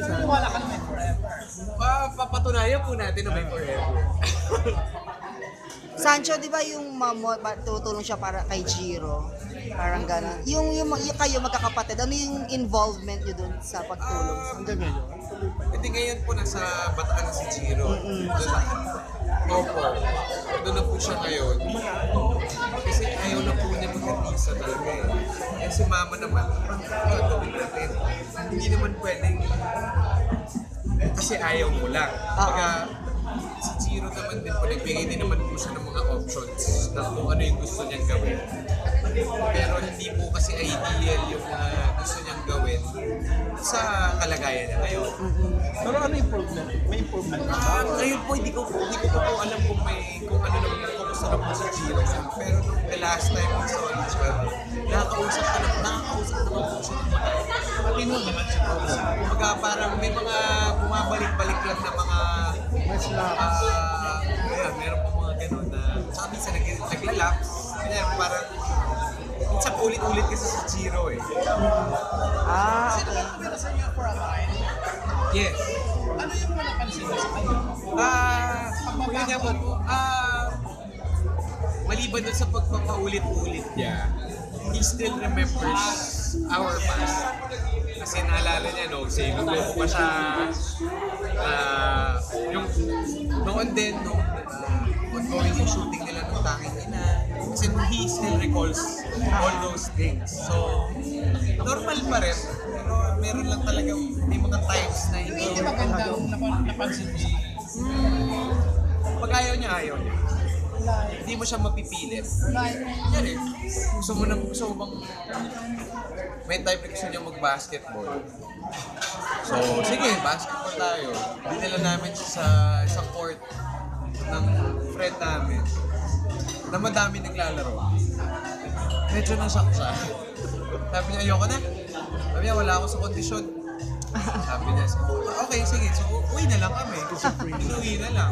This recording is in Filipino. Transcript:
Wala ka naman forever. Papatunayan po natin na may forever. Sancho, di ba yung mom mo, tutulong siya para kay Jiro? Parang gano'n. Yung kayo magkakapatid, ano yung involvement nyo dun sa pagtulong? Hanggang ngayon. Hindi ngayon po nasa Bataan na si Jiro. Opo. Doon na po siya ngayon. Kasi ayaw na po niya mag-artista talaga eh. Eh si mama naman, gagawin natin. Hindi naman pwedeng kasi ayaw mo lang. Pagka si Jiro naman din po, nagbigay din naman po siya ng mga options na kung ano yung gusto niyang gawin. Pero hindi po kasi ideal yung gusto niyang gawin sa kalagayan niya ngayon. Pero ano improvement? May improvement ka ba? Ngayon po, hindi ko po alam kung ano naman kung gusto na po si Jiro. Pero nung the last time we saw each other, nakakausap naman po siya ng mga Matino naman siya. kumbaga parang may mga bumabalik-balik lang na mga ayan, meron po mga gano'n na saka minsan naglalapse. Kaya parang minsan ulit-ulit kasi si Jiro eh. Sino ba kumira sa inyo for a while? Yes. Ano yung mga napansin mo sa kanya? Yun nga po, maliban dun sa pagpapaulit-ulit niya, he still remembers our past. Kasi naalala niya, no, nung loko pa siya, yung noon din, nung ongoing yung shooting nila ng Tanging Ina, kasi he still recalls all those things. So, normal pa rin, pero meron lang talaga, may mga times na Hindi magandang napansin mo sa kanya. pag ayaw niya. Hindi mo siya mapipilit. Yan eh. Gusto mo bang may time na gusto niya mag-basketball. So, sige, basketball tayo. Dinala namin siya sa isang court ng friend namin na madami naglalaro. Medyo nashock siya. Sabi niya, ayoko na. Sabi niya, wala ako sa kondisyon. Sabi niya, okay, sige. So, uwi na lang kami. Inuwi na lang.